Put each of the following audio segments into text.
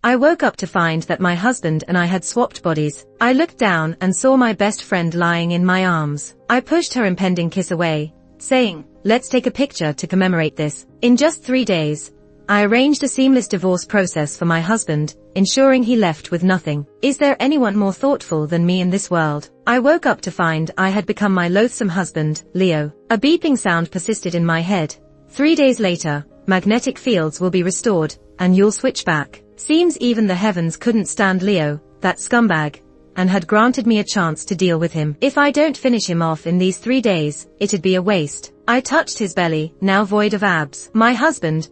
I woke up to find that my husband and I had swapped bodies. I looked down and saw my best friend lying in my arms. I pushed her impending kiss away, saying, "Let's take a picture to commemorate this." In just 3 days, I arranged a seamless divorce process for my husband, ensuring he left with nothing. Is there anyone more thoughtful than me in this world? I woke up to find I had become my loathsome husband, Leo. A beeping sound persisted in my head. 3 days later, magnetic fields will be restored, and you'll switch back. Seems even the heavens couldn't stand Leo, that scumbag, and had granted me a chance to deal with him. If I don't finish him off in these 3 days, it'd be a waste. I touched his belly, now void of abs. My husband,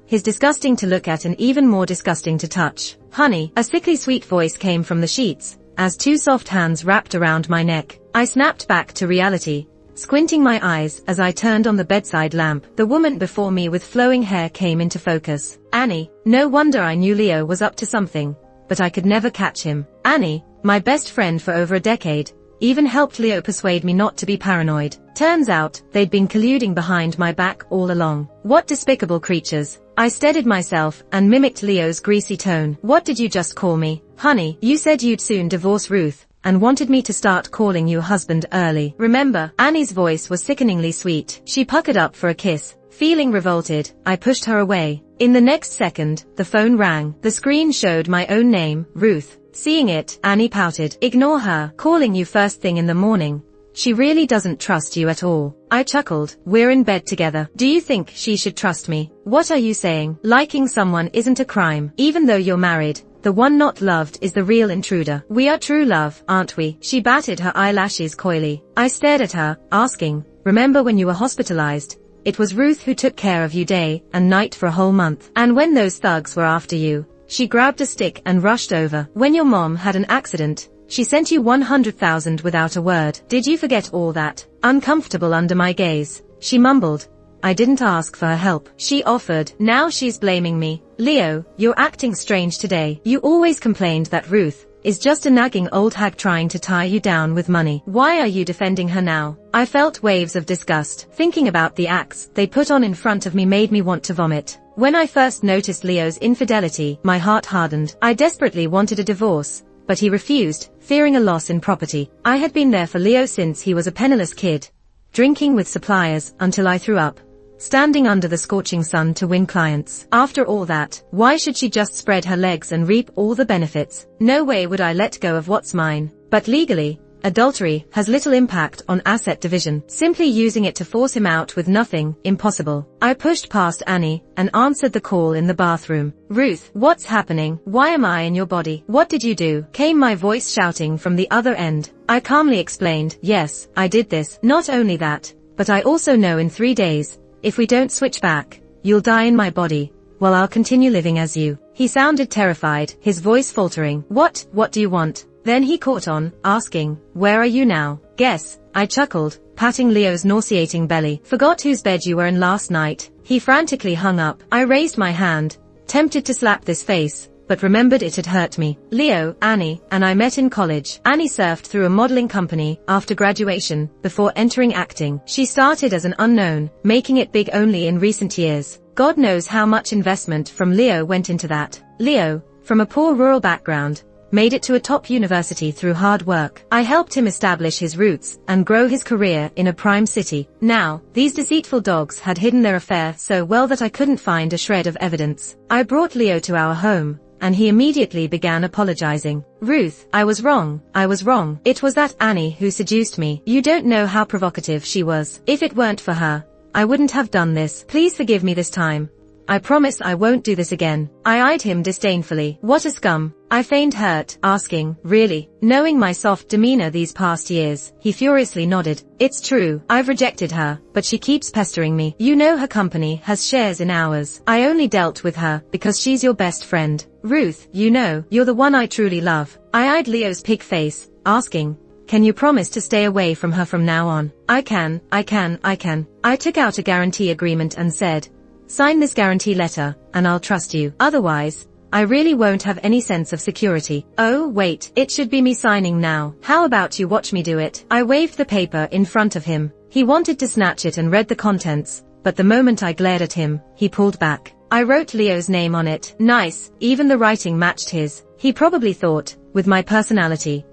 he's disgusting to look at and even more disgusting to touch. "Honey," a sickly sweet voice came from the sheets, as 2 soft hands wrapped around my neck. I snapped back to reality, squinting my eyes as I turned on the bedside lamp. The woman before me with flowing hair came into focus. Annie. No wonder I knew Leo was up to something, but I could never catch him. Annie, my best friend for over a decade, even helped Leo persuade me not to be paranoid. Turns out, they'd been colluding behind my back all along. What despicable creatures. I steadied myself and mimicked Leo's greasy tone. "What did you just call me?" "Honey, you said you'd soon divorce Ruth, and wanted me to start calling you husband early. Remember?" Annie's voice was sickeningly sweet. She puckered up for a kiss. Feeling revolted, I pushed her away. In the next second, the phone rang. The screen showed my own name, Ruth. Seeing it, Annie pouted. "Ignore her. Calling you first thing in the morning. She really doesn't trust you at all." I chuckled. "We're in bed together. Do you think she should trust me?" "What are you saying? Liking someone isn't a crime. Even though you're married, the one not loved is the real intruder. We are true love, aren't we?" She batted her eyelashes coyly. I stared at her, asking, "Remember when you were hospitalized? It was Ruth who took care of you day and night for a whole month. And when those thugs were after you, she grabbed a stick and rushed over. When your mom had an accident, she sent you 100,000 without a word. Did you forget all that?" Uncomfortable under my gaze, she mumbled, "I didn't ask for her help. She offered." Now she's blaming me. "Leo, you're acting strange today. You always complained that Ruth is just a nagging old hag trying to tie you down with money. Why are you defending her now?" I felt waves of disgust. Thinking about the acts they put on in front of me made me want to vomit. When I first noticed Leo's infidelity, my heart hardened. I desperately wanted a divorce, but he refused, fearing a loss in property. I had been there for Leo since he was a penniless kid, drinking with suppliers until I threw up, standing under the scorching sun to win clients. After all that, why should she just spread her legs and reap all the benefits? No way would I let go of what's mine. But legally, adultery has little impact on asset division. Simply using it to force him out with nothing, impossible. I pushed past Annie and answered the call in the bathroom. "Ruth, what's happening? Why am I in your body? What did you do?" came my voice shouting from the other end. I calmly explained, "Yes, I did this. Not only that, but I also know in 3 days, if we don't switch back, you'll die in my body, while I'll continue living as you." He sounded terrified, his voice faltering. What do you want?" Then he caught on, asking, "Where are you now?" "Guess," I chuckled, patting Leo's nauseating belly. "Forgot whose bed you were in last night." He frantically hung up. I raised my hand, tempted to slap this face, but remembered it had hurt me. Leo, Annie, and I met in college. Annie surfed through a modeling company after graduation, before entering acting. She started as an unknown, making it big only in recent years. God knows how much investment from Leo went into that. Leo, from a poor rural background, made it to a top university through hard work. I helped him establish his roots and grow his career in a prime city. Now, these deceitful dogs had hidden their affair so well that I couldn't find a shred of evidence. I brought Leo to our home, and he immediately began apologizing. "Ruth, I was wrong. It was that Annie who seduced me. You don't know how provocative she was. If it weren't for her, I wouldn't have done this. Please forgive me this time. I promise I won't do this again." I eyed him disdainfully. "What a scum." I feigned hurt, asking, "Really?" Knowing my soft demeanor these past years, he furiously nodded. "It's true, I've rejected her, but she keeps pestering me. You know her company has shares in ours. I only dealt with her because she's your best friend. Ruth, you know, you're the one I truly love." I eyed Leo's pig face, asking, "Can you promise to stay away from her from now on?" I can. I took out a guarantee agreement and said, "Sign this guarantee letter, and I'll trust you. Otherwise, I really won't have any sense of security." "Oh, wait, it should be me signing now. How about you watch me do it?" I waved the paper in front of him. He wanted to snatch it and read the contents, but the moment I glared at him, he pulled back. I wrote Leo's name on it. Nice, even the writing matched his. He probably thought, with my personality,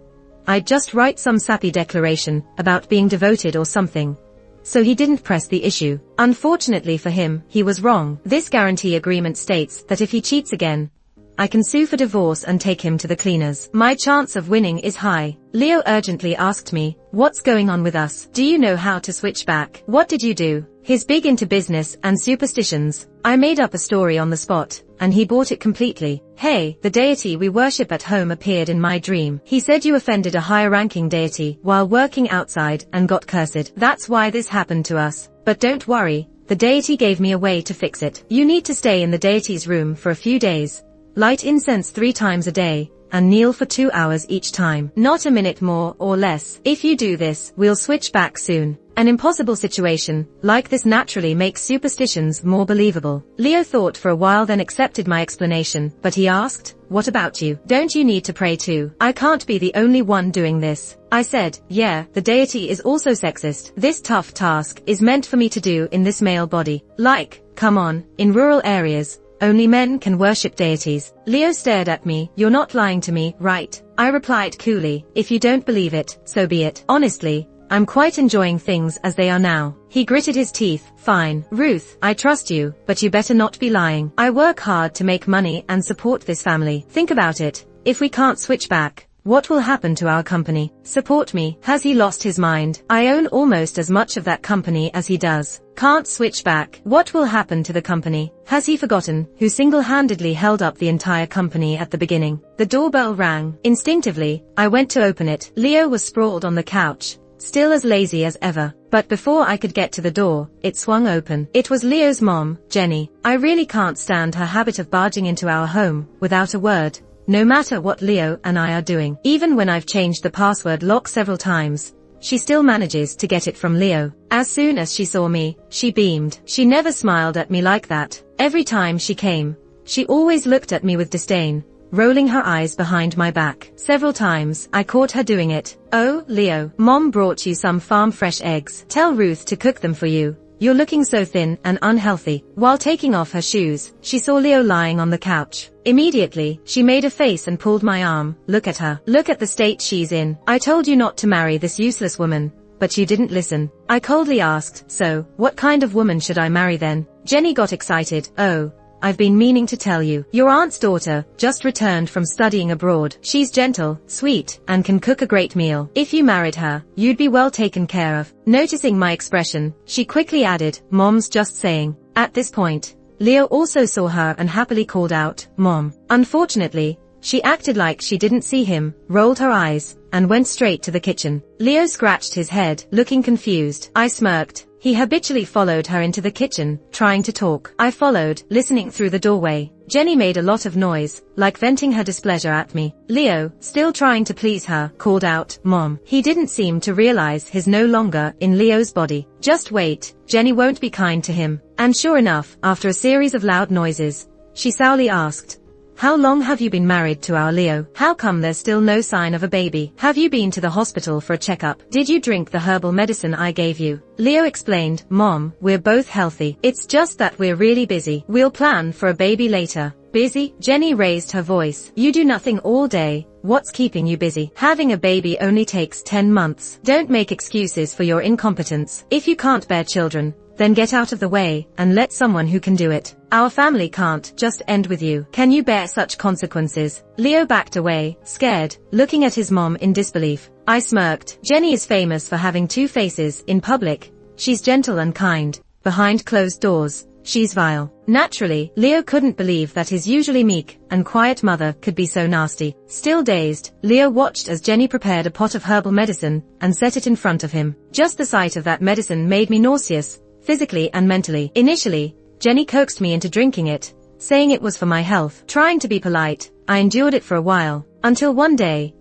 I'd just write some sappy declaration about being devoted or something. So he didn't press the issue. Unfortunately for him, he was wrong. This guarantee agreement states that if he cheats again, I can sue for divorce and take him to the cleaners. My chance of winning is high. Leo urgently asked me, what's going on with us? Do you know how to switch back? What did you do? He's big into business and superstitions. I made up a story on the spot, and he bought it completely. Hey, the deity we worship at home appeared in my dream. He said you offended a higher-ranking deity while working outside and got cursed. That's why this happened to us. But don't worry, the deity gave me a way to fix it. You need to stay in the deity's room for a few days. Light incense 3 times a day, and kneel for 2 hours each time. Not a minute more or less. If you do this, we'll switch back soon. An impossible situation like this naturally makes superstitions more believable. Leo thought for a while, then accepted my explanation, but he asked, what about you? Don't you need to pray too? I can't be the only one doing this. I said, yeah, the deity is also sexist. This tough task is meant for me to do in this male body. Like, come on, in rural areas, only men can worship deities. Leo stared at me. You're not lying to me, right? I replied coolly, if you don't believe it, so be it. Honestly, I'm quite enjoying things as they are now. He gritted his teeth. Fine, Ruth, I trust you, but you better not be lying. I work hard to make money and support this family. Think about it. If we can't switch back, what will happen to our company? Support me. Has he lost his mind? I own almost as much of that company as he does. Can't switch back. What will happen to the company? Has he forgotten who single-handedly held up the entire company at the beginning? The doorbell rang. Instinctively, I went to open it. Leo was sprawled on the couch, still as lazy as ever. But before I could get to the door, it swung open. It was Leo's mom, Jenny. I really can't stand her habit of barging into our home without a word. No matter what Leo and I are doing, even when I've changed the password lock several times, she still manages to get it from Leo. As soon as she saw me, she beamed. She never smiled at me like that. Every time she came, she always looked at me with disdain, rolling her eyes behind my back. Several times, I caught her doing it. Oh, Leo, Mom brought you some farm fresh eggs. Tell Ruth to cook them for you. You're looking so thin and unhealthy. While taking off her shoes, she saw Leo lying on the couch. Immediately, she made a face and pulled my arm. Look at her. Look at the state she's in. I told you not to marry this useless woman, but you didn't listen. I coldly asked, so, what kind of woman should I marry then? Jenny got excited. Oh, I've been meaning to tell you. Your aunt's daughter just returned from studying abroad. She's gentle, sweet, and can cook a great meal. If you married her, you'd be well taken care of. Noticing my expression, she quickly added, Mom's just saying. At this point, Leo also saw her and happily called out, Mom. Unfortunately, she acted like she didn't see him, rolled her eyes, and went straight to the kitchen. Leo scratched his head, looking confused. I smirked. He habitually followed her into the kitchen, trying to talk. I followed, listening through the doorway. Jenny made a lot of noise, like venting her displeasure at me. Leo, still trying to please her, called out, Mom. He didn't seem to realize he's no longer in Leo's body. Just wait, Jenny won't be kind to him. And sure enough, after a series of loud noises, she sourly asked, how long have you been married to our Leo? How come there's still no sign of a baby? Have you been to the hospital for a checkup? Did you drink the herbal medicine I gave you? Leo explained, Mom, we're both healthy. It's just that we're really busy. We'll plan for a baby later. Busy? Jenny raised her voice. You do nothing all day. What's keeping you busy? Having a baby only takes 10 months. Don't make excuses for your incompetence. If you can't bear children, then get out of the way and let someone who can do it. Our family can't just end with you. Can you bear such consequences? Leo backed away, scared, looking at his mom in disbelief. I smirked. Jenny is famous for having 2 faces. In public, she's gentle and kind. Behind closed doors, she's vile. Naturally, Leo couldn't believe that his usually meek and quiet mother could be so nasty. Still dazed, Leo watched as Jenny prepared a pot of herbal medicine and set it in front of him. Just the sight of that medicine made me nauseous, physically and mentally. Initially, Jenny coaxed me into drinking it, saying it was for my health. Trying to be polite, I endured it for a while, until one day,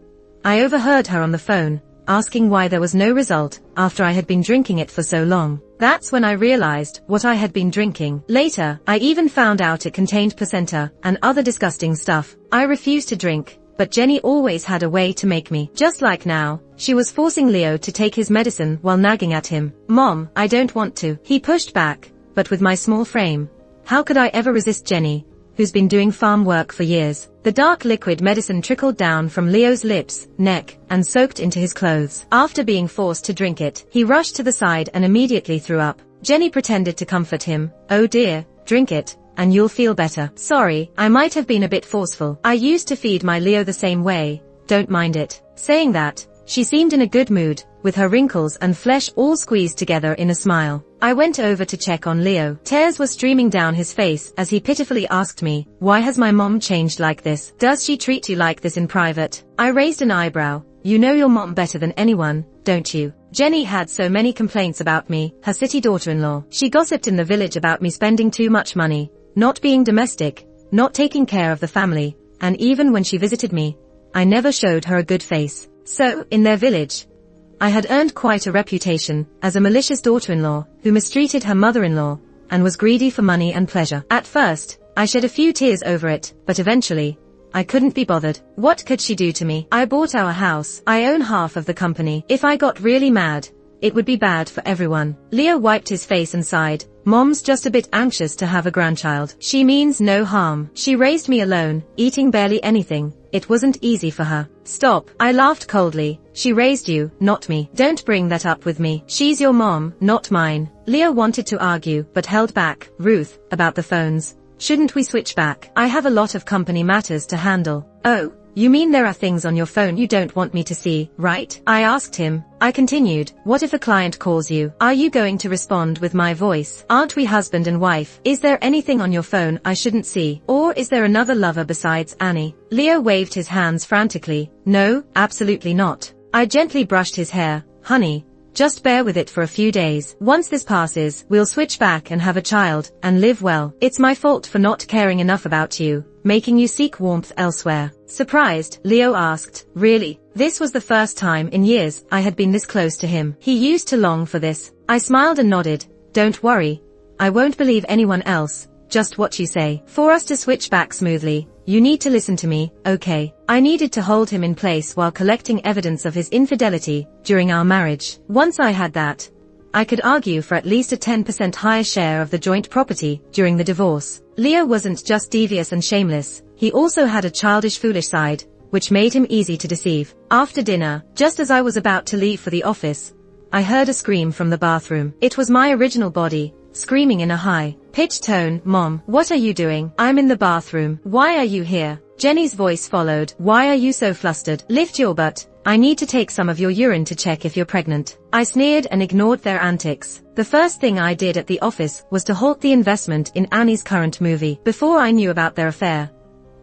I overheard her on the phone, asking why there was no result after I had been drinking it for so long. That's when I realized what I had been drinking. Later, I even found out it contained placenta and other disgusting stuff. I refused to drink, but Jenny always had a way to make me. Just like now, she was forcing Leo to take his medicine while nagging at him. Mom, I don't want to. He pushed back, but with my small frame, How could I ever resist Jenny, who's been doing farm work for years? The dark liquid medicine trickled down from Leo's lips, neck, and soaked into his clothes. After being forced to drink it, he rushed to the side and immediately threw up. Jenny pretended to comfort him. Oh dear, drink it, and you'll feel better. Sorry, I might have been a bit forceful. I used to feed my Leo the same way, don't mind it. Saying that, she seemed in a good mood, with her wrinkles and flesh all squeezed together in a smile. I went over to check on Leo. Tears were streaming down his face as he pitifully asked me, "Why has my mom changed like this? Does she treat you like this in private?" I raised an eyebrow. You know your mom better than anyone, don't you? Jenny had so many complaints about me, her city daughter-in-law. She gossiped in the village about me spending too much money, not being domestic, not taking care of the family, and even when she visited me, I never showed her a good face. So, in their village, I had earned quite a reputation as a malicious daughter-in-law who mistreated her mother-in-law and was greedy for money and pleasure. At first, I shed a few tears over it, but eventually, I couldn't be bothered. What could she do to me? I bought our house. I own half of the company. If I got really mad, it would be bad for everyone. Leo wiped his face and sighed. Mom's just a bit anxious to have a grandchild. She means no harm. She raised me alone, eating barely anything. It wasn't easy for her. Stop. I laughed coldly. She raised you, not me. Don't bring that up with me. She's your mom, not mine. Leo wanted to argue, but held back. Ruth, about the phones. Shouldn't we switch back? I have a lot of company matters to handle. Oh, you mean there are things on your phone you don't want me to see, right? I asked him. I continued, what if a client calls you? Are you going to respond with my voice? Aren't we husband and wife? Is there anything on your phone I shouldn't see? Or is there another lover besides Annie? Leo waved his hands frantically. No, absolutely not. I gently brushed his hair. Honey, just bear with it for a few days. Once this passes, we'll switch back and have a child, and live well. It's my fault for not caring enough about you, making you seek warmth elsewhere. Surprised, Leo asked, really? This was the first time in years I had been this close to him. He used to long for this. I smiled and nodded. Don't worry. I won't believe anyone else, just what you say. For us to switch back smoothly, you need to listen to me, okay? I needed to hold him in place while collecting evidence of his infidelity during our marriage. Once I had that, I could argue for at least a 10% higher share of the joint property during the divorce. Leo wasn't just devious and shameless, he also had a childish, foolish side, which made him easy to deceive. After dinner, just as I was about to leave for the office, I heard a scream from the bathroom. It was my original body, screaming in a high-pitched tone, Mom, what are you doing? I'm in the bathroom. Why are you here? Jenny's voice followed. Why are you so flustered? Lift your butt. I need to take some of your urine to check if you're pregnant. I sneered and ignored their antics. The first thing I did at the office was to halt the investment in Annie's current movie. Before I knew about their affair,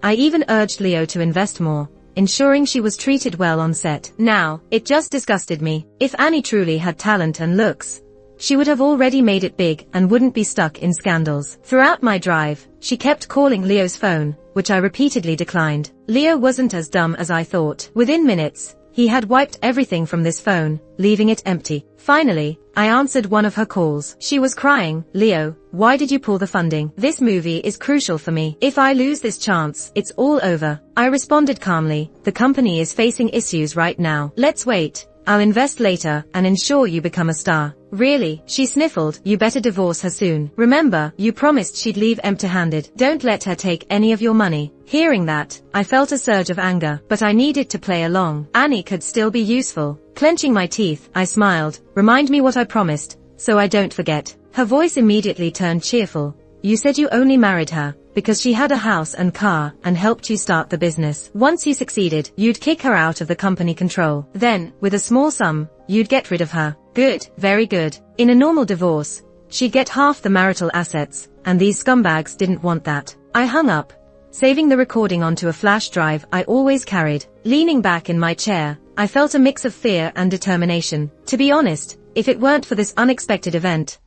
I even urged Leo to invest more, ensuring she was treated well on set. Now, it just disgusted me. If Annie truly had talent and looks, she would have already made it big and wouldn't be stuck in scandals. Throughout my drive, she kept calling Leo's phone, which I repeatedly declined. Leo wasn't as dumb as I thought. Within minutes, he had wiped everything from this phone, leaving it empty. Finally, I answered one of her calls. She was crying. Leo, why did you pull the funding? This movie is crucial for me. If I lose this chance, it's all over. I responded calmly. The company is facing issues right now. Let's wait. I'll invest later and ensure you become a star. Really? She sniffled. You better divorce her soon. Remember, you promised she'd leave empty-handed. Don't let her take any of your money. Hearing that, I felt a surge of anger, but I needed to play along. Annie could still be useful. Clenching my teeth, I smiled. Remind me what I promised, so I don't forget. Her voice immediately turned cheerful. You said you only married her because she had a house and car and helped you start the business. Once you succeeded, you'd kick her out of the company control. Then, with a small sum, you'd get rid of her. Good, very good. In a normal divorce, she'd get half the marital assets, and these scumbags didn't want that. I hung up, saving the recording onto a flash drive I always carried. Leaning back in my chair, I felt a mix of fear and determination. To be honest, if it weren't for this unexpected event,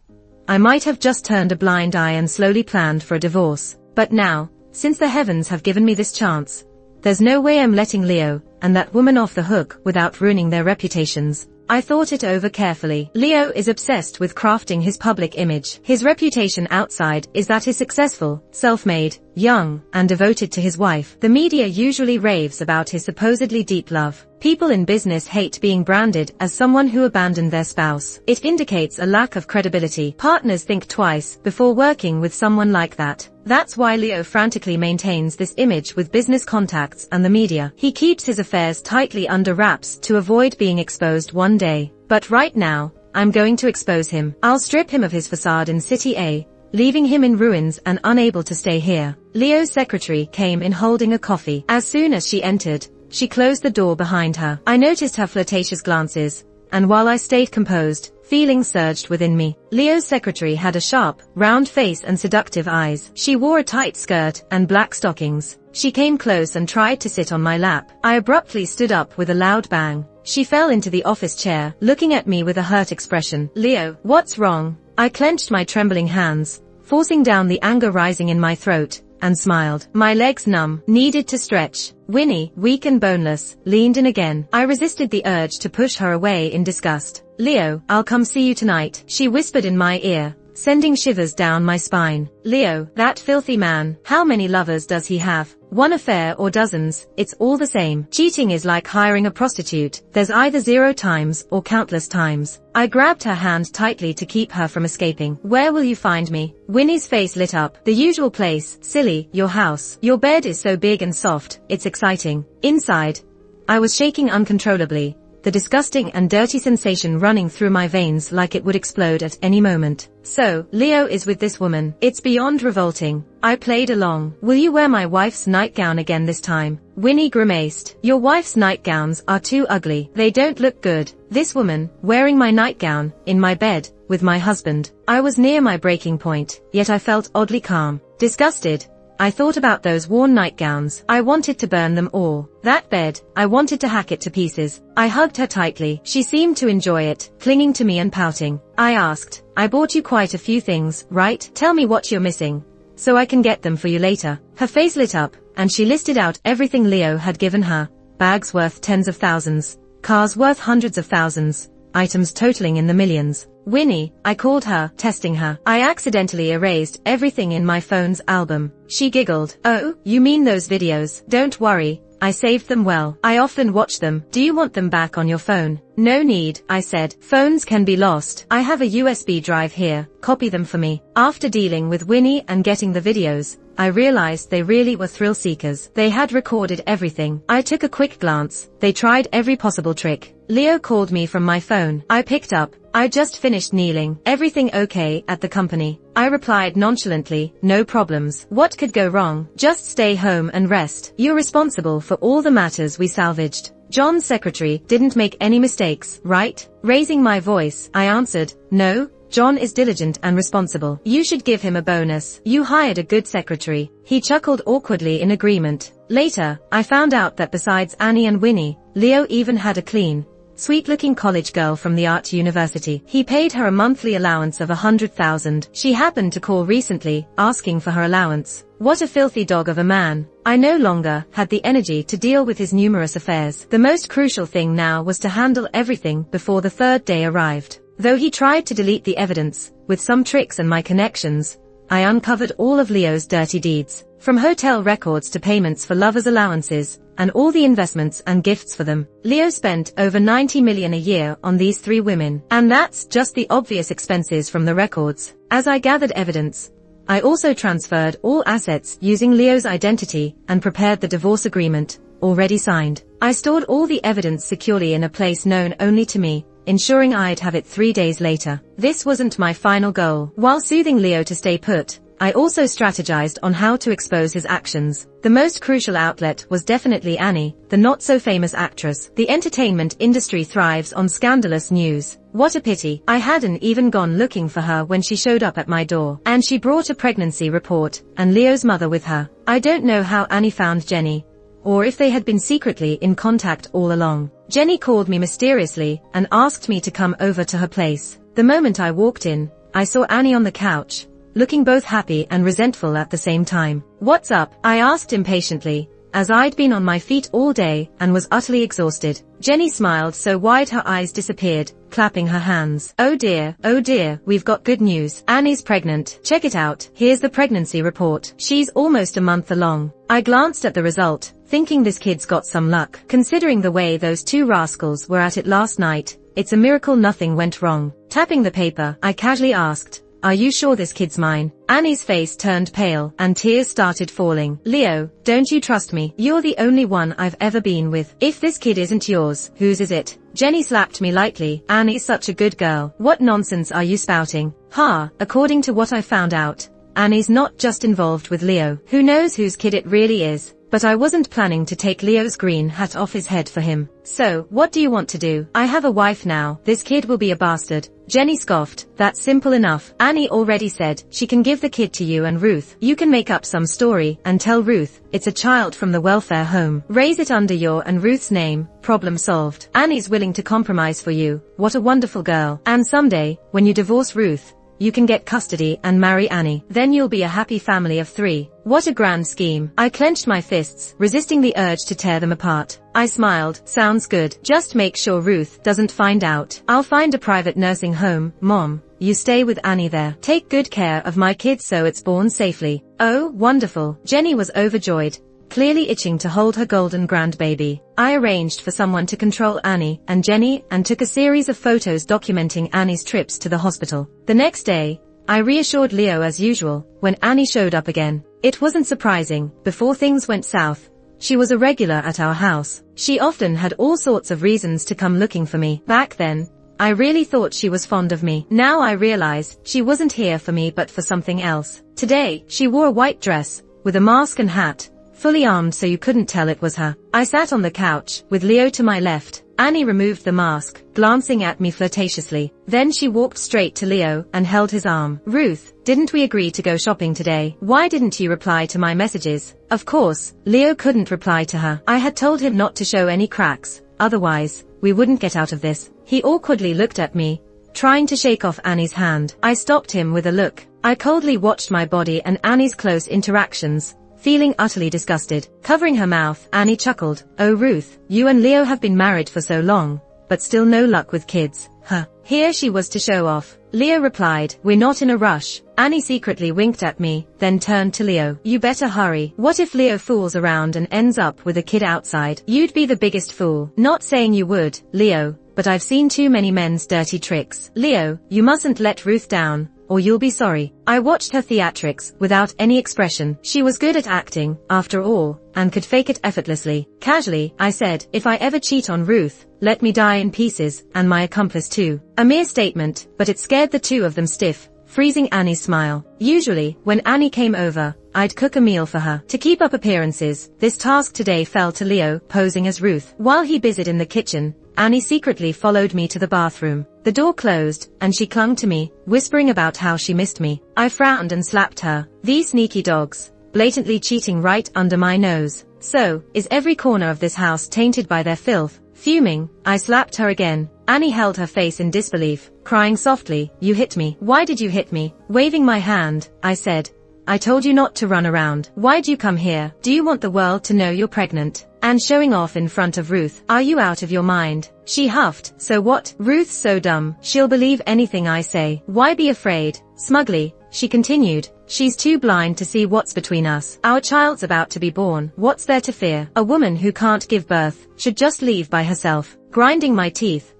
I might have just turned a blind eye and slowly planned for a divorce. But now, since the heavens have given me this chance, there's no way I'm letting Leo and that woman off the hook without ruining their reputations. I thought it over carefully. Leo is obsessed with crafting his public image. His reputation outside is that he's successful, self-made, young, and devoted to his wife. The media usually raves about his supposedly deep love. People in business hate being branded as someone who abandoned their spouse. It indicates a lack of credibility. Partners think twice before working with someone like that. That's why Leo frantically maintains this image with business contacts and the media. He keeps his affairs tightly under wraps to avoid being exposed one day. But right now, I'm going to expose him. I'll strip him of his facade in City A, leaving him in ruins and unable to stay here. Leo's secretary came in holding a coffee. As soon as she entered, she closed the door behind her. I noticed her flirtatious glances, and while I stayed composed, feelings surged within me. Leo's secretary had a sharp, round face and seductive eyes. She wore a tight skirt and black stockings. She came close and tried to sit on my lap. I abruptly stood up with a loud bang. She fell into the office chair, looking at me with a hurt expression. Leo, what's wrong? I clenched my trembling hands, forcing down the anger rising in my throat, and smiled. My legs numb, needed to stretch. Winnie, weak and boneless, leaned in again. I resisted the urge to push her away in disgust. Leo, I'll come see you tonight, she whispered in my ear, sending shivers down my spine. Leo, that filthy man, how many lovers does he have? One affair or dozens, it's all the same. Cheating is like hiring a prostitute, there's either 0 times or countless times. I grabbed her hand tightly to keep her from escaping. Where will you find me? Winnie's face lit up. The usual place, silly, your house. Your bed is so big and soft, it's exciting. Inside, I was shaking uncontrollably, the disgusting and dirty sensation running through my veins like it would explode at any moment. So, Leo is with this woman. It's beyond revolting. I played along. Will you wear my wife's nightgown again this time? Winnie grimaced. Your wife's nightgowns are too ugly. They don't look good. This woman, wearing my nightgown, in my bed, with my husband. I was near my breaking point, yet I felt oddly calm. Disgusted, I thought about those worn nightgowns. I wanted to burn them all. That bed, I wanted to hack it to pieces. I hugged her tightly. She seemed to enjoy it, clinging to me and pouting. I asked, I bought you quite a few things, right? Tell me what you're missing, so I can get them for you later. Her face lit up, and she listed out everything Leo had given her. Bags worth tens of thousands, cars worth hundreds of thousands, items totaling in the millions. Winnie, I called her, testing her. I accidentally erased everything in my phone's album. She giggled. Oh, you mean those videos? Don't worry, I saved them well. I often watch them. Do you want them back on your phone? No need, I said. Phones can be lost. I have a USB drive here. Copy them for me. After dealing with Winnie and getting the videos, I realized they really were thrill seekers. They had recorded everything. I took a quick glance. They tried every possible trick. Leo called me from my phone. I picked up. I just finished kneeling. Everything okay at the company? I replied nonchalantly, no problems. What could go wrong? Just stay home and rest. You're responsible for all the matters we salvaged. John's secretary didn't make any mistakes, right? Raising my voice, I answered, no, John is diligent and responsible. You should give him a bonus. You hired a good secretary. He chuckled awkwardly in agreement. Later, I found out that besides Annie and Winnie, Leo even had a clean, sweet-looking college girl from the art university. He paid her a monthly allowance of $100,000. She happened to call recently, asking for her allowance. What a filthy dog of a man. I no longer had the energy to deal with his numerous affairs. The most crucial thing now was to handle everything before the third day arrived. Though he tried to delete the evidence, with some tricks and my connections, I uncovered all of Leo's dirty deeds. From hotel records to payments for lovers' allowances, and all the investments and gifts for them. Leo spent over $90 million a year on these 3 women. And that's just the obvious expenses from the records. As I gathered evidence, I also transferred all assets using Leo's identity and prepared the divorce agreement, already signed. I stored all the evidence securely in a place known only to me, ensuring I'd have it 3 days later. This wasn't my final goal. While soothing Leo to stay put, I also strategized on how to expose his actions. The most crucial outlet was definitely Annie, the not-so-famous actress. The entertainment industry thrives on scandalous news. What a pity. I hadn't even gone looking for her when she showed up at my door. And she brought a pregnancy report, and Leo's mother with her. I don't know how Annie found Jenny, or if they had been secretly in contact all along. Jenny called me mysteriously and asked me to come over to her place. The moment I walked in, I saw Annie on the couch, looking both happy and resentful at the same time. What's up? I asked impatiently, as I'd been on my feet all day and was utterly exhausted. Jenny smiled so wide her eyes disappeared, clapping her hands. Oh dear, we've got good news. Annie's pregnant. Check it out. Here's the pregnancy report. She's almost a month along. I glanced at the result, thinking this kid's got some luck. Considering the way those two rascals were at it last night, it's a miracle nothing went wrong. Tapping the paper, I casually asked, "Are you sure this kid's mine?" Annie's face turned pale, and tears started falling. "Leo, don't you trust me? You're the only one I've ever been with. If this kid isn't yours, whose is it?" Jenny slapped me lightly. "Annie's such a good girl. What nonsense are you spouting?" According to what I found out, Annie's not just involved with Leo. Who knows whose kid it really is? But I wasn't planning to take Leo's green hat off his head for him. "So, what do you want to do?" "I have a wife now. This kid will be a bastard." Jenny scoffed. "That's simple enough. Annie already said she can give the kid to you and Ruth. You can make up some story and tell Ruth it's a child from the welfare home. Raise it under your and Ruth's name. Problem solved. Annie's willing to compromise for you. What a wonderful girl. And someday, when you divorce Ruth, you can get custody and marry Annie. Then you'll be a happy family of 3. What a grand scheme." I clenched my fists, resisting the urge to tear them apart. I smiled. "Sounds good. Just make sure Ruth doesn't find out. I'll find a private nursing home. Mom, you stay with Annie there. Take good care of my kid so it's born safely." "Oh, wonderful." Jenny was overjoyed, clearly itching to hold her golden grandbaby. I arranged for someone to control Annie and Jenny and took a series of photos documenting Annie's trips to the hospital. The next day, I reassured Leo as usual when Annie showed up again. It wasn't surprising. Before things went south, she was a regular at our house. She often had all sorts of reasons to come looking for me. Back then, I really thought she was fond of me. Now I realize she wasn't here for me but for something else. Today, she wore a white dress with a mask and hat, fully armed so you couldn't tell it was her. I sat on the couch, with Leo to my left. Annie removed the mask, glancing at me flirtatiously. Then she walked straight to Leo and held his arm. "Ruth, didn't we agree to go shopping today? Why didn't you reply to my messages?" Of course, Leo couldn't reply to her. I had told him not to show any cracks, otherwise, we wouldn't get out of this. He awkwardly looked at me, trying to shake off Annie's hand. I stopped him with a look. I coldly watched my body and Annie's close interactions, feeling utterly disgusted. Covering her mouth, Annie chuckled. "Oh Ruth, you and Leo have been married for so long, but still no luck with kids, huh?" Here she was to show off. Leo replied, "We're not in a rush." Annie secretly winked at me, then turned to Leo. "You better hurry. What if Leo fools around and ends up with a kid outside? You'd be the biggest fool." "Not saying you would, Leo, but I've seen too many men's dirty tricks. Leo, you mustn't let Ruth down, or you'll be sorry." I watched her theatrics without any expression. She was good at acting, after all, and could fake it effortlessly. Casually, I said, "If I ever cheat on Ruth, let me die in pieces, and my accomplice too." A mere statement, but it scared the two of them stiff, freezing Annie's smile. Usually, when Annie came over, I'd cook a meal for her. To keep up appearances, this task today fell to Leo, posing as Ruth. While he busied in the kitchen, Annie secretly followed me to the bathroom. The door closed, and she clung to me, whispering about how she missed me. I frowned and slapped her. These sneaky dogs, blatantly cheating right under my nose. So, is every corner of this house tainted by their filth? Fuming, I slapped her again. Annie held her face in disbelief, crying softly, "You hit me." "Why did you hit me?" Waving my hand, I said, "I told you not to run around. Why'd you come here? Do you want the world to know you're pregnant? And showing off in front of Ruth? Are you out of your mind?" She huffed. "So what? Ruth's so dumb. She'll believe anything I say. Why be afraid?" Smugly, she continued. "She's too blind to see what's between us. Our child's about to be born. What's there to fear? A woman who can't give birth should just leave by herself." Grinding my teeth,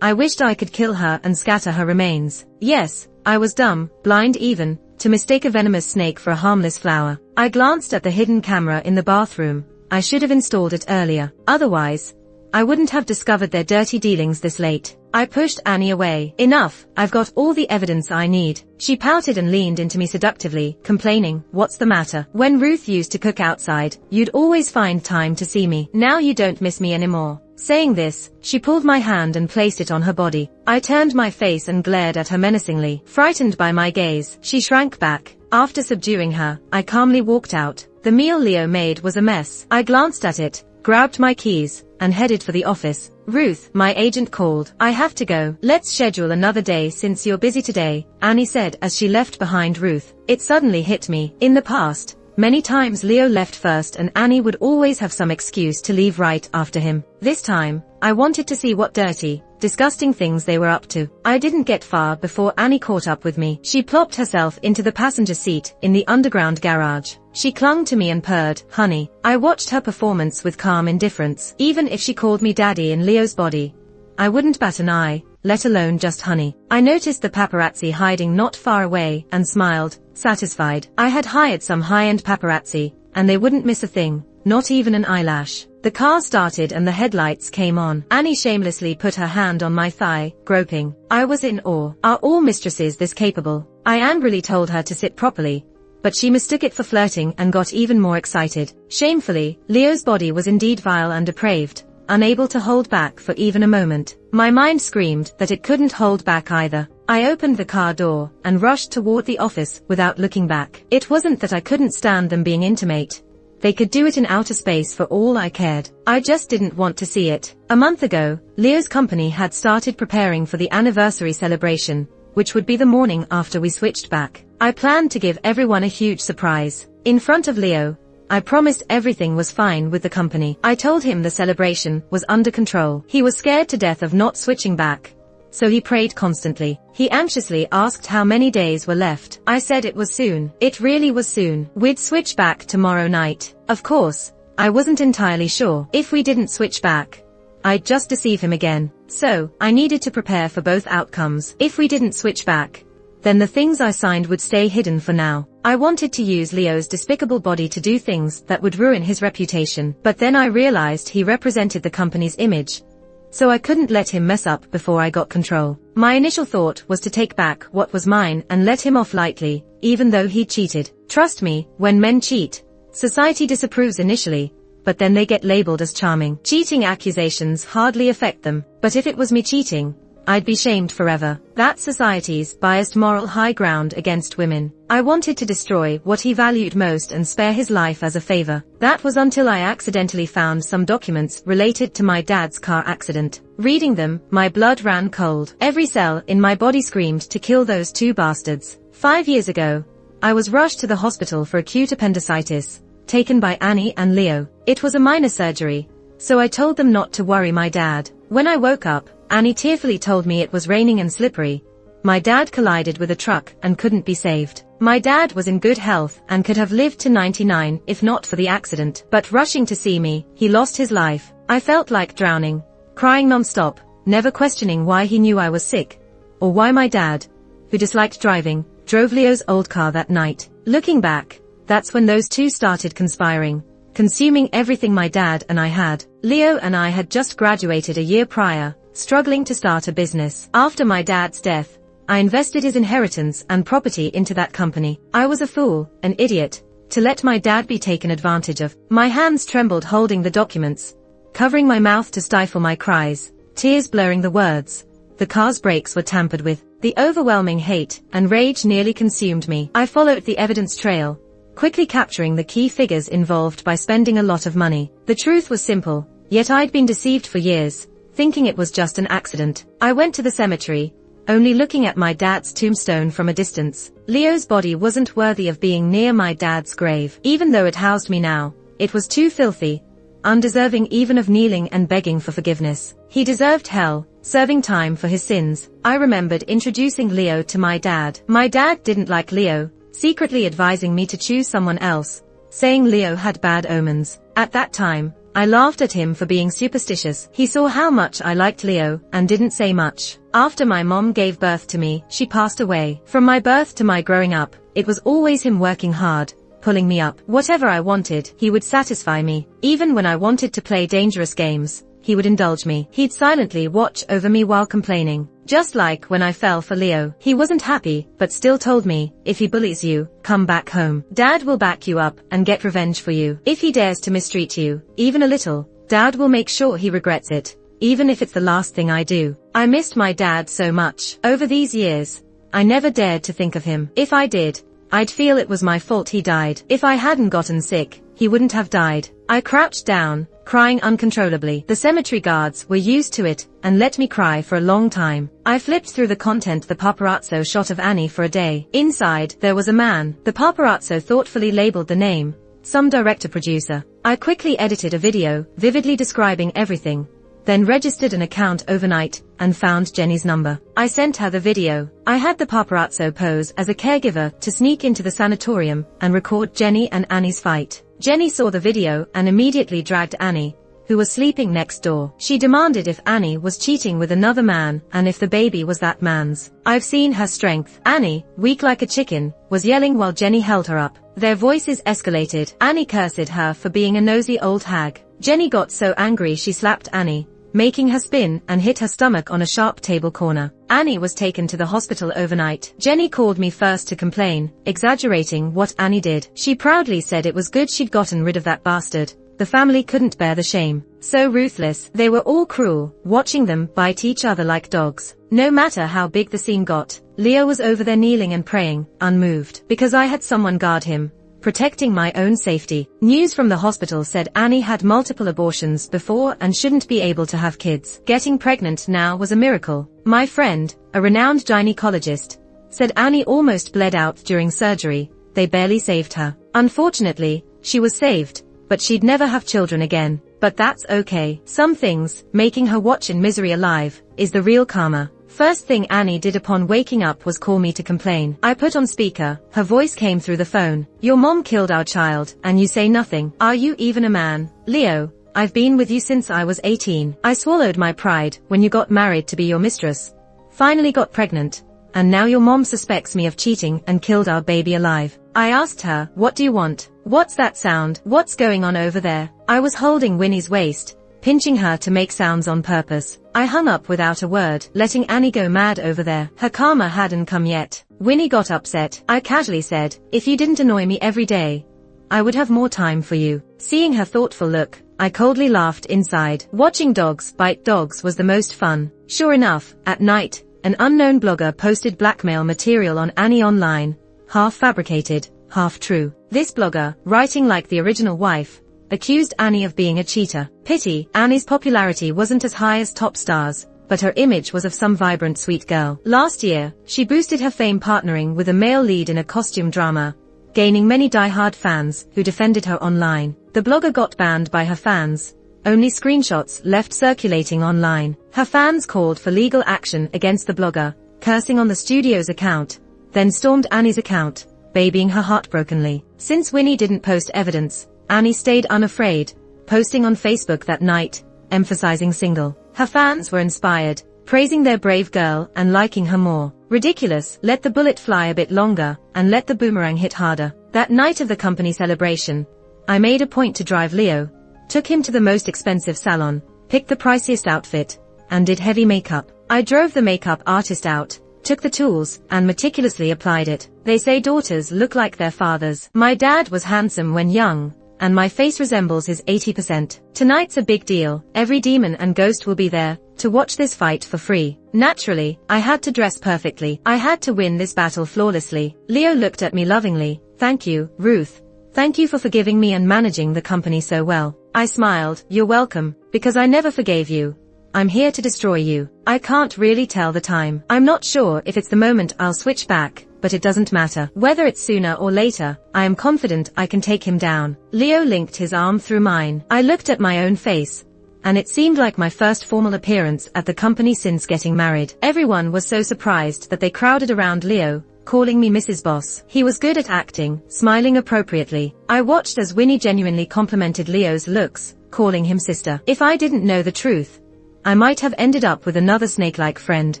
I wished I could kill her and scatter her remains. Yes, I was dumb, blind even, to mistake a venomous snake for a harmless flower. I glanced at the hidden camera in the bathroom. I should have installed it earlier. Otherwise, I wouldn't have discovered their dirty dealings this late. I pushed Annie away. "Enough, I've got all the evidence I need." She pouted and leaned into me seductively, complaining, "What's the matter? When Ruth used to cook outside, you'd always find time to see me. Now you don't miss me anymore." Saying this, she pulled my hand and placed it on her body. I turned my face and glared at her menacingly. Frightened by my gaze, she shrank back. After subduing her, I calmly walked out. The meal Leo made was a mess. I glanced at it, grabbed my keys, and headed for the office. "Ruth, my agent called. I have to go. Let's schedule another day since you're busy today," Annie said as she left behind Ruth. It suddenly hit me. In the past, Many times Leo left first and Annie would always have some excuse to leave right after him. This time, I wanted to see what dirty, disgusting things they were up to. I didn't get far before Annie caught up with me. She plopped herself into the passenger seat in the underground garage. She clung to me and purred, "Honey." I watched her performance with calm indifference. Even if she called me daddy in Leo's body, I wouldn't bat an eye, let alone just honey. I noticed the paparazzi hiding not far away and smiled, satisfied. I had hired some high-end paparazzi, and they wouldn't miss a thing, not even an eyelash. The car started and the headlights came on. Annie shamelessly put her hand on my thigh, groping. I was in awe. Are all mistresses this capable? I angrily told her to sit properly, but she mistook it for flirting and got even more excited. Shamefully, Leo's body was indeed vile and depraved, unable to hold back for even a moment. My mind screamed that it couldn't hold back either. I opened the car door and rushed toward the office without looking back. It wasn't that I couldn't stand them being intimate. They could do it in outer space for all I cared. I just didn't want to see it. A month ago, Leo's company had started preparing for the anniversary celebration, which would be the morning after we switched back. I planned to give everyone a huge surprise. In front of Leo, I promised everything was fine with the company. I told him the celebration was under control. He was scared to death of not switching back, so he prayed constantly. He anxiously asked how many days were left. I said it was soon. It really was soon. We'd switch back tomorrow night. Of course, I wasn't entirely sure. If we didn't switch back, I'd just deceive him again. So, I needed to prepare for both outcomes. If we didn't switch back, then the things I signed would stay hidden for now. I wanted to use Leo's despicable body to do things that would ruin his reputation, but then I realized he represented the company's image, so I couldn't let him mess up before I got control. My initial thought was to take back what was mine and let him off lightly, even though he cheated. Trust me, when men cheat, society disapproves initially, but then they get labeled as charming. Cheating accusations hardly affect them, but if it was me cheating, I'd be shamed forever. That's society's biased moral high ground against women. I wanted to destroy what he valued most and spare his life as a favor. That was until I accidentally found some documents related to my dad's car accident. Reading them, my blood ran cold. Every cell in my body screamed to kill those two bastards. 5 years ago, I was rushed to the hospital for acute appendicitis, taken by Annie and Leo. It was a minor surgery, so I told them not to worry my dad. When I woke up, Annie tearfully told me it was raining and slippery. My dad collided with a truck and couldn't be saved. My dad was in good health and could have lived to 99 if not for the accident. But rushing to see me, he lost his life. I felt like drowning, crying non-stop, never questioning why he knew I was sick, or why my dad, who disliked driving, drove Leo's old car that night. Looking back, that's when those two started conspiring, consuming everything my dad and I had. Leo and I had just graduated a year prior, struggling to start a business. After my dad's death, I invested his inheritance and property into that company. I was a fool, an idiot, to let my dad be taken advantage of. My hands trembled holding the documents, covering my mouth to stifle my cries, tears blurring the words. The car's brakes were tampered with. The overwhelming hate and rage nearly consumed me. I followed the evidence trail, quickly capturing the key figures involved by spending a lot of money. The truth was simple, yet I'd been deceived for years, thinking it was just an accident. I went to the cemetery, only looking at my dad's tombstone from a distance. Leo's body wasn't worthy of being near my dad's grave. Even though it housed me now, it was too filthy, undeserving even of kneeling and begging for forgiveness. He deserved hell, serving time for his sins. I remembered introducing Leo to my dad. My dad didn't like Leo, secretly advising me to choose someone else, saying Leo had bad omens. At that time, I laughed at him for being superstitious. He saw how much I liked Leo and didn't say much. After my mom gave birth to me, she passed away. From my birth to my growing up, it was always him working hard, pulling me up. Whatever I wanted, he would satisfy me. Even when I wanted to play dangerous games, he would indulge me. He'd silently watch over me while complaining. Just like when I fell for Leo. He wasn't happy, but still told me, if he bullies you, come back home. Dad will back you up and get revenge for you. If he dares to mistreat you, even a little, Dad will make sure he regrets it, even if it's the last thing I do. I missed my dad so much. Over these years, I never dared to think of him. If I did, I'd feel it was my fault he died. If I hadn't gotten sick, he wouldn't have died. I crouched down, crying uncontrollably. The cemetery guards were used to it and let me cry for a long time. I flipped through the content the paparazzo shot of Annie for a day. Inside, there was a man. The paparazzo thoughtfully labeled the name, some director-producer. I quickly edited a video, vividly describing everything, then registered an account overnight and found Jenny's number. I sent her the video. I had the paparazzo pose as a caregiver to sneak into the sanatorium and record Jenny and Annie's fight. Jenny saw the video and immediately dragged Annie, who was sleeping next door. She demanded if Annie was cheating with another man and if the baby was that man's. I've seen her strength. Annie, weak like a chicken, was yelling while Jenny held her up. Their voices escalated. Annie cursed her for being a nosy old hag. Jenny got so angry she slapped Annie, making her spin and hit her stomach on a sharp table corner. Annie was taken to the hospital overnight. Jenny called me first to complain, exaggerating what Annie did. She proudly said it was good she'd gotten rid of that bastard. The family couldn't bear the shame. So ruthless. They were all cruel, watching them bite each other like dogs. No matter how big the scene got, Leo was over there kneeling and praying, unmoved, because I had someone guard him, protecting my own safety. News from the hospital said Annie had multiple abortions before and shouldn't be able to have kids. Getting pregnant now was a miracle. My friend, a renowned gynecologist, said Annie almost bled out during surgery. They barely saved her. Unfortunately, she was saved, but she'd never have children again. But that's okay. Some things, making her watch in misery alive, is the real karma. First thing Annie did upon waking up was call me to complain. I put on speaker. Her voice came through the phone. Your mom killed our child, and you say nothing. Are you even a man? Leo, I've been with you since I was 18. I swallowed my pride when you got married to be your mistress. Finally got pregnant. And now your mom suspects me of cheating and killed our baby alive. I asked her, what do you want? What's that sound? What's going on over there? I was holding Winnie's waist, pinching her to make sounds on purpose. I hung up without a word, letting Annie go mad over there. Her karma hadn't come yet. Winnie got upset. I casually said, if you didn't annoy me every day, I would have more time for you. Seeing her thoughtful look, I coldly laughed inside. Watching dogs bite dogs was the most fun. Sure enough, at night, an unknown blogger posted blackmail material on Annie online, half fabricated, half true. This blogger, writing like the original wife, accused Annie of being a cheater. Pity, Annie's popularity wasn't as high as top stars, but her image was of some vibrant sweet girl. Last year, she boosted her fame partnering with a male lead in a costume drama, gaining many die-hard fans who defended her online. The blogger got banned by her fans. Only screenshots left circulating online. Her fans called for legal action against the blogger, cursing on the studio's account, then stormed Annie's account, babying her heartbrokenly. Since Winnie didn't post evidence, Annie stayed unafraid, posting on Facebook that night, emphasizing single. Her fans were inspired, praising their brave girl and liking her more. Ridiculous. Let the bullet fly a bit longer, and let the boomerang hit harder. That night of the company celebration, I made a point to drive Leo, took him to the most expensive salon, picked the priciest outfit, and did heavy makeup. I drove the makeup artist out, took the tools, and meticulously applied it. They say daughters look like their fathers. My dad was handsome when young, and my face resembles his 80%. Tonight's a big deal. Every demon and ghost will be there to watch this fight for free. Naturally, I had to dress perfectly. I had to win this battle flawlessly. Leo looked at me lovingly. Thank you, Ruth. Thank you for forgiving me and managing the company so well. I smiled. You're welcome, because I never forgave you. I'm here to destroy you. I can't really tell the time. I'm not sure if it's the moment I'll switch back, but it doesn't matter. Whether it's sooner or later, I am confident I can take him down. Leo linked his arm through mine. I looked at my own face, and it seemed like my first formal appearance at the company since getting married. Everyone was so surprised that they crowded around Leo, calling me Mrs. Boss. He was good at acting, smiling appropriately. I watched as Winnie genuinely complimented Leo's looks, calling him sister. If I didn't know the truth, I might have ended up with another snake-like friend.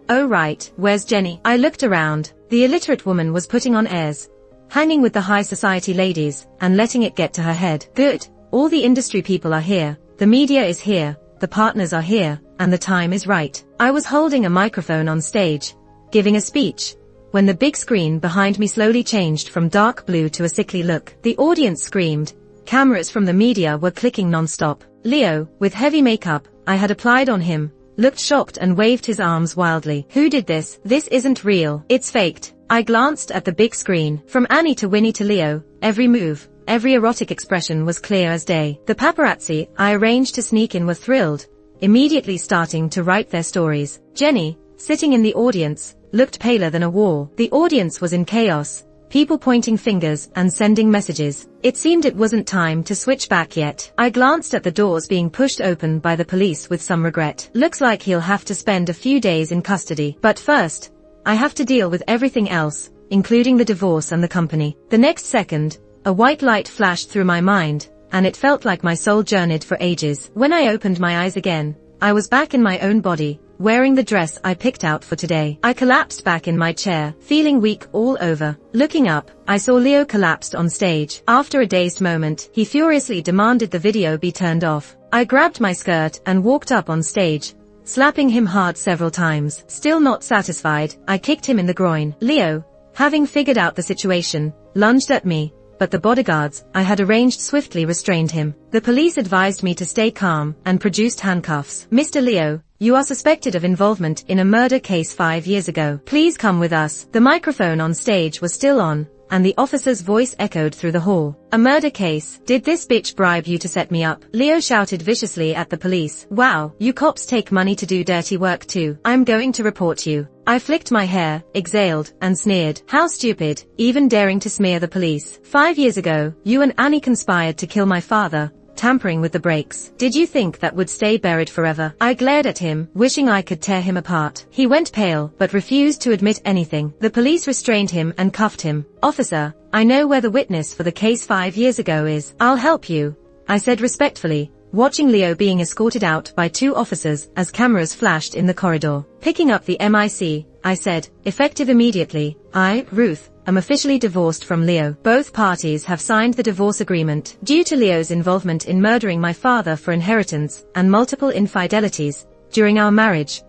Oh right, where's Jenny? I looked around. The illiterate woman was putting on airs, hanging with the high society ladies, and letting it get to her head. Good. All the industry people are here, the media is here, the partners are here, and the time is right. I was holding a microphone on stage, giving a speech, when the big screen behind me slowly changed from dark blue to a sickly look. The audience screamed. Cameras from the media were clicking non-stop. Leo, with heavy makeup I had applied on him, looked shocked and waved his arms wildly. Who did this? This isn't real. It's faked. I glanced at the big screen. From Annie to Winnie to Leo, every move, every erotic expression was clear as day. The paparazzi I arranged to sneak in were thrilled, immediately starting to write their stories. Jenny, sitting in the audience, looked paler than a wall. The audience was in chaos, people pointing fingers and sending messages. It seemed it wasn't time to switch back yet. I glanced at the doors being pushed open by the police with some regret. Looks like he'll have to spend a few days in custody. But first, I have to deal with everything else, including the divorce and the company. The next second, a white light flashed through my mind, and it felt like my soul journeyed for ages. When I opened my eyes again, I was back in my own body, wearing the dress I picked out for today. I collapsed back in my chair, feeling weak all over. Looking up, I saw Leo collapsed on stage. After a dazed moment, he furiously demanded the video be turned off. I grabbed my skirt and walked up on stage, slapping him hard several times. Still not satisfied, I kicked him in the groin. Leo, having figured out the situation, lunged at me, but the bodyguards I had arranged swiftly restrained him. The police advised me to stay calm and produced handcuffs. Mr. Leo, you are suspected of involvement in a murder case 5 years ago. Please come with us. The microphone on stage was still on, and the officer's voice echoed through the hall. A murder case? Did this bitch bribe you to set me up? Leo shouted viciously at the police. Wow, you cops take money to do dirty work too. I'm going to report you. I flicked my hair, exhaled, and sneered. How stupid, even daring to smear the police. 5 years ago, you and Annie conspired to kill my father, tampering with the brakes. Did you think that would stay buried forever? I glared at him, wishing I could tear him apart. He went pale, but refused to admit anything. The police restrained him and cuffed him. Officer, I know where the witness for the case 5 years ago is. I'll help you, I said respectfully, watching Leo being escorted out by 2 officers as cameras flashed in the corridor. Picking up the MIC, I said, effective immediately, I, Ruth, am officially divorced from Leo. Both parties have signed the divorce agreement. Due to Leo's involvement in murdering my father for inheritance and multiple infidelities during our marriage,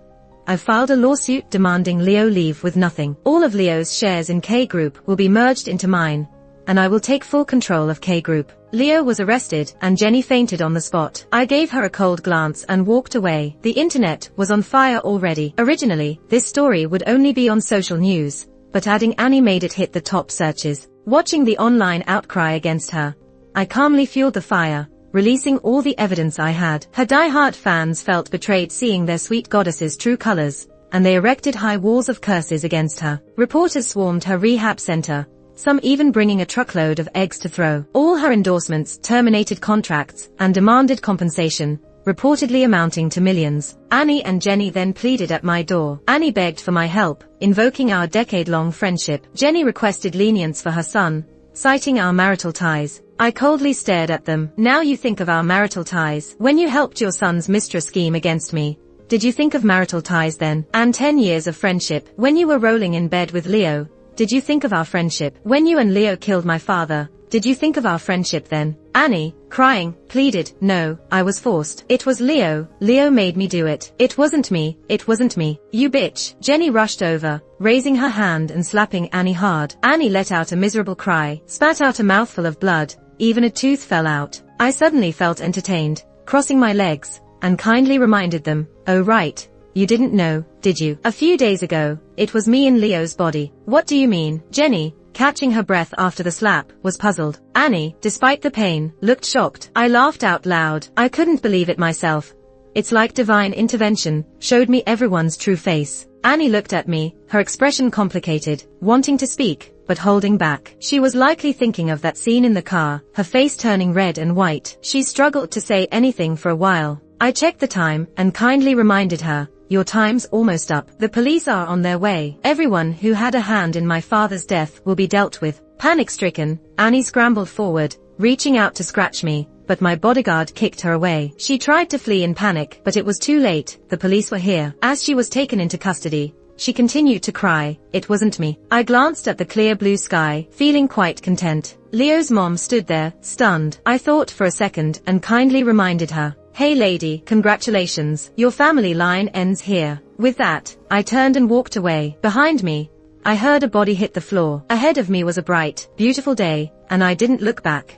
I filed a lawsuit demanding Leo leave with nothing. All of Leo's shares in K Group will be merged into mine, and I will take full control of K Group. Leo was arrested, and Jenny fainted on the spot. I gave her a cold glance and walked away. The internet was on fire already. Originally, this story would only be on social news, but adding Annie made it hit the top searches. Watching the online outcry against her, I calmly fueled the fire, releasing all the evidence I had. Her die-hard fans felt betrayed seeing their sweet goddess's true colors, and they erected high walls of curses against her. Reporters swarmed her rehab center, some even bringing a truckload of eggs to throw. All her endorsements terminated contracts and demanded compensation, reportedly amounting to millions. Annie and Jenny then pleaded at my door. Annie begged for my help, invoking our decade-long friendship. Jenny requested lenience for her son, citing our marital ties. I coldly stared at them. Now you think of our marital ties. When you helped your son's mistress scheme against me, did you think of marital ties then? And 10 years of friendship. When you were rolling in bed with Leo, did you think of our friendship? When you and Leo killed my father, did you think of our friendship then? Annie, crying, pleaded, no, I was forced. It was Leo. Leo made me do it. It wasn't me. It wasn't me. You bitch. Jenny rushed over, raising her hand and slapping Annie hard. Annie let out a miserable cry, spat out a mouthful of blood, even a tooth fell out. I suddenly felt entertained, crossing my legs, and kindly reminded them, oh right, you didn't know, did you? A few days ago, it was me in Leo's body. What do you mean? Jenny, catching her breath after the slap, was puzzled. Annie, despite the pain, looked shocked. I laughed out loud. I couldn't believe it myself. It's like divine intervention showed me everyone's true face. Annie looked at me, her expression complicated, wanting to speak, but holding back. She was likely thinking of that scene in the car, her face turning red and white. She struggled to say anything for a while. I checked the time and kindly reminded her, your time's almost up. The police are on their way. Everyone who had a hand in my father's death will be dealt with. Panic-stricken, Annie scrambled forward, reaching out to scratch me, but my bodyguard kicked her away. She tried to flee in panic, but it was too late. The police were here. As she was taken into custody, she continued to cry, it wasn't me. I glanced at the clear blue sky, feeling quite content. Leo's mom stood there, stunned. I thought for a second and kindly reminded her, hey lady, congratulations, your family line ends here. With that, I turned and walked away. Behind me, I heard a body hit the floor. Ahead of me was a bright, beautiful day, and I didn't look back.